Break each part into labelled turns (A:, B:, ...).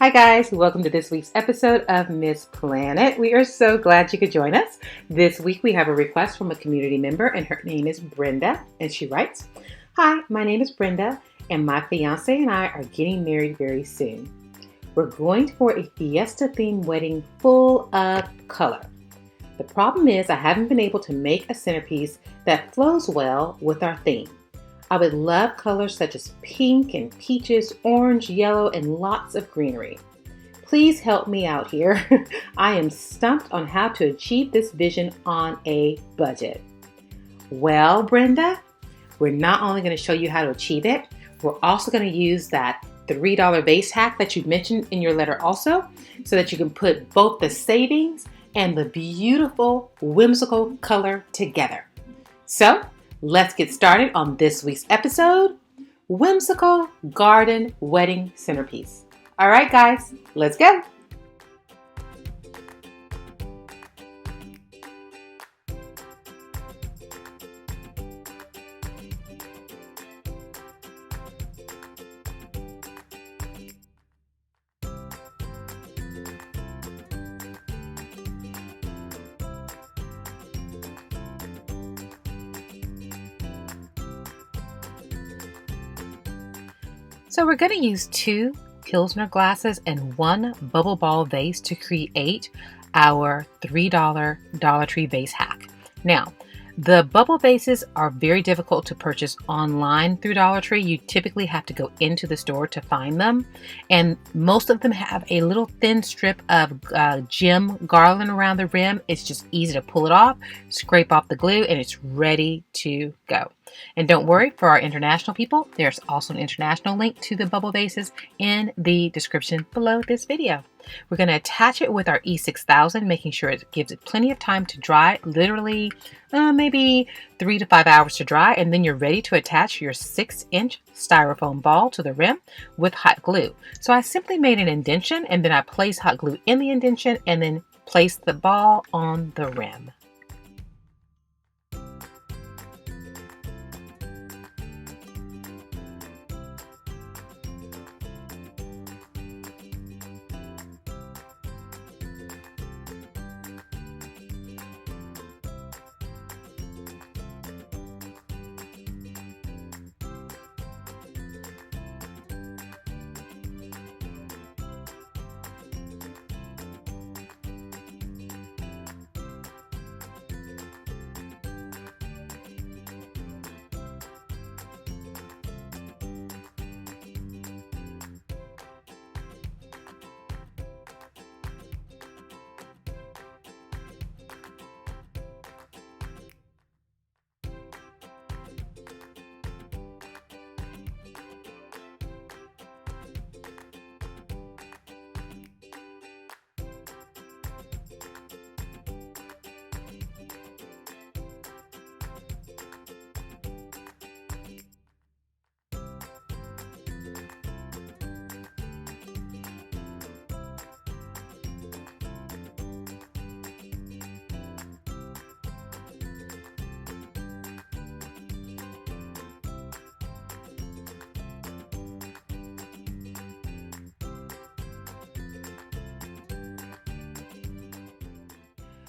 A: Hi guys, welcome to this week's episode of Miss Planet. We are so glad you could join us. This week we have a request from a community member and her name is Brenda, and she writes, "Hi, my name is Brenda and my fiance and I are getting married very soon. We're going for a fiesta themed wedding full of color. The problem is I haven't been able to make a centerpiece that flows well with our theme. I would love colors such as pink and peaches, orange, yellow, and lots of greenery. Please help me out here. I am stumped on how to achieve this vision on a budget." Well, Brenda, we're not only going to show you how to achieve it, we're also going to use that $3 vase hack that you mentioned in your letter also, so that you can put both the savings and the beautiful whimsical color together. So, let's get started on this week's episode, Whimsical Garden Wedding Centerpiece. All right, guys, let's go. So we're going to use 2 Pilsner glasses and 1 bubble ball vase to create our $3 Dollar Tree Vase Hack. Now, the bubble vases are very difficult to purchase online through Dollar Tree. You typically have to go into the store to find them. And most of them have a little thin strip of gem garland around the rim. It's just easy to pull it off, scrape off the glue, and it's ready to go. And don't worry, for our international people, there's also an international link to the bubble vases in the description below this video. We're going to attach it with our E6000, making sure it gives it plenty of time to dry, literally maybe 3 to 5 hours to dry, and then you're ready to attach your 6-inch styrofoam ball to the rim with hot glue. So I simply made an indentation, and then I placed hot glue in the indentation and then placed the ball on the rim.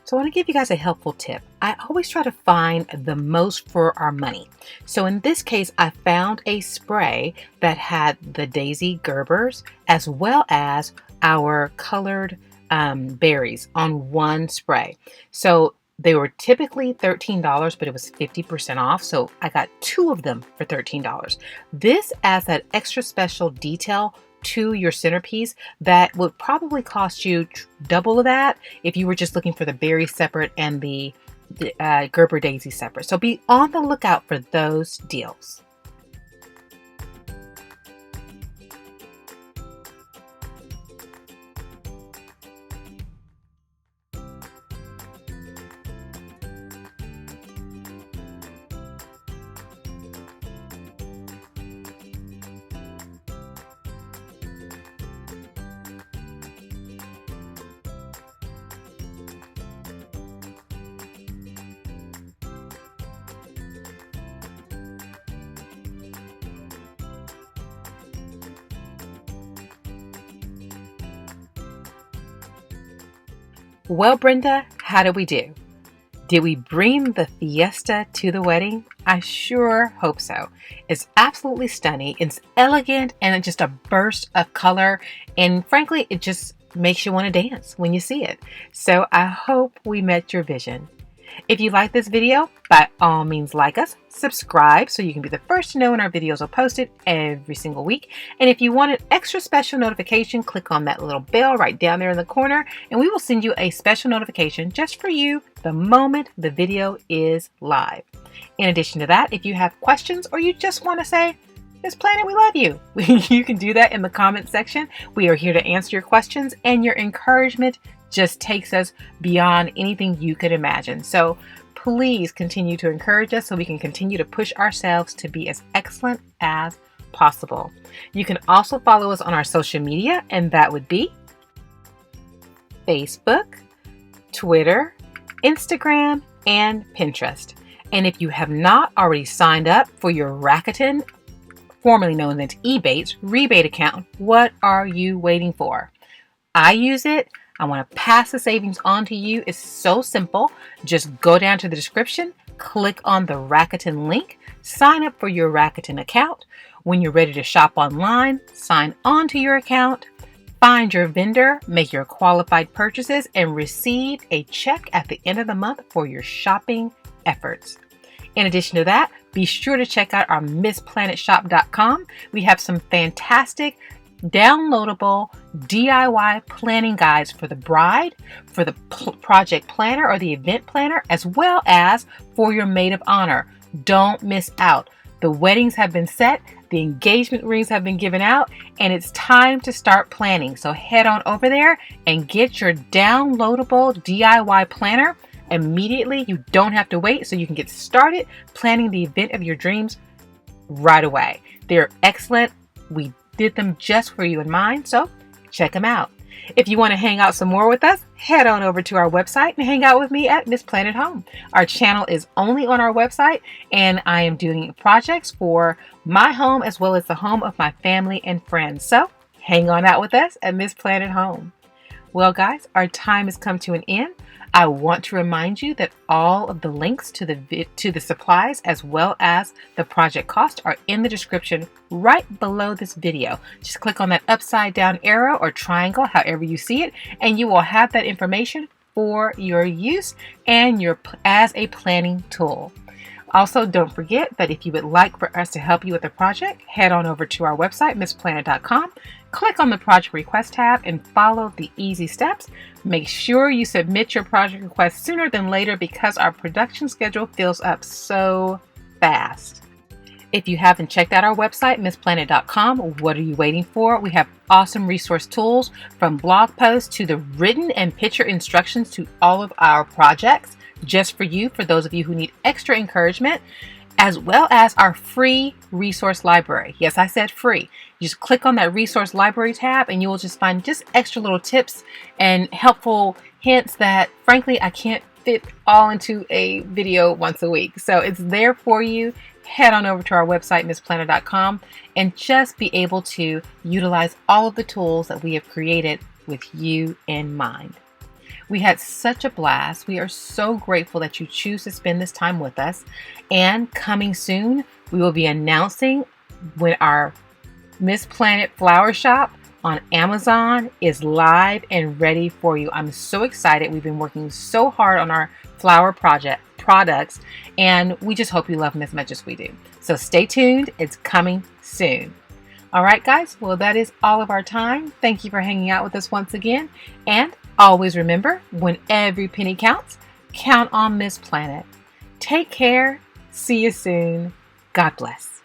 A: So I want to give you guys a helpful tip. I always try to find the most for our money. So in this case, I found a spray that had the daisy Gerbers as well as our colored berries on one spray. So they were typically $13, but it was 50% off. So I got 2 of them for $13. This adds that extra special detail to your centerpiece that would probably cost you double of that if you were just looking for the berries separate and the Gerber daisy separate. So be on the lookout for those deals. Well, Brenda, how did we do? Did we bring the fiesta to the wedding? I sure hope so. It's absolutely stunning. It's elegant and just a burst of color. And frankly, it just makes you want to dance when you see it. So I hope we met your vision. If you like this video, by all means like us, subscribe so you can be the first to know when our videos are posted every single week. And if you want an extra special notification, click on that little bell right down there in the corner and we will send you a special notification just for you the moment the video is live. In addition to that, if you have questions or you just want to say, Miss Planet, we love you, you can do that in the comment section. We are here to answer your questions, and your encouragement just takes us beyond anything you could imagine. So please continue to encourage us so we can continue to push ourselves to be as excellent as possible. You can also follow us on our social media, and that would be Facebook, Twitter, Instagram, and Pinterest. And if you have not already signed up for your Rakuten, formerly known as Ebates, rebate account, what are you waiting for? I use it. I want to pass the savings on to you. It's so simple. Just go down to the description, click on the Rakuten link, sign up for your Rakuten account. When you're ready to shop online, sign on to your account, find your vendor, make your qualified purchases, and receive a check at the end of the month for your shopping efforts. In addition to that, be sure to check out our MissPlanItShop.com. We have some fantastic downloadable DIY planning guides for the bride, for the project planner or the event planner, as well as for your maid of honor. Don't miss out. The weddings have been set, the engagement rings have been given out, and it's time to start planning. So head on over there and get your downloadable DIY planner immediately. You don't have to wait, so you can get started planning the event of your dreams right away. They're excellent. We did them just for you in mind, so check them out. If you want to hang out some more with us, head on over to our website and hang out with me at MissPlanIt Home. Our channel is only on our website, and I am doing projects for my home as well as the home of my family and friends. So hang on out with us at MissPlanIt Home. Well, guys, our time has come to an end. I want to remind you that all of the links to the supplies as well as the project cost are in the description right below this video. Just click on that upside down arrow or triangle, however you see it, and you will have that information for your use and as a planning tool. Also, don't forget that if you would like for us to help you with a project, head on over to our website, MissPlanIt.com. Click on the project request tab and follow the easy steps. Make sure you submit your project request sooner than later because our production schedule fills up so fast. If you haven't checked out our website, MissPlanIt.com, what are you waiting for? We have awesome resource tools from blog posts to the written and picture instructions to all of our projects just for you, for those of you who need extra encouragement, as well as our free resource library. Yes, I said free. You just click on that resource library tab and you will just find just extra little tips and helpful hints that frankly I can't fit all into a video once a week. So it's there for you. Head on over to our website, MissPlanIt.com, and just be able to utilize all of the tools that we have created with you in mind. We had such a blast. We are so grateful that you choose to spend this time with us. And coming soon, we will be announcing when our MissPlanIt Flower Shop on Amazon is live and ready for you. I'm so excited. We've been working so hard on our flower products, and we just hope you love them as much as we do. So stay tuned. It's coming soon. All right, guys. Well, that is all of our time. Thank you for hanging out with us once again. And always remember, when every penny counts, count on MissPlanIt. Take care. See you soon. God bless.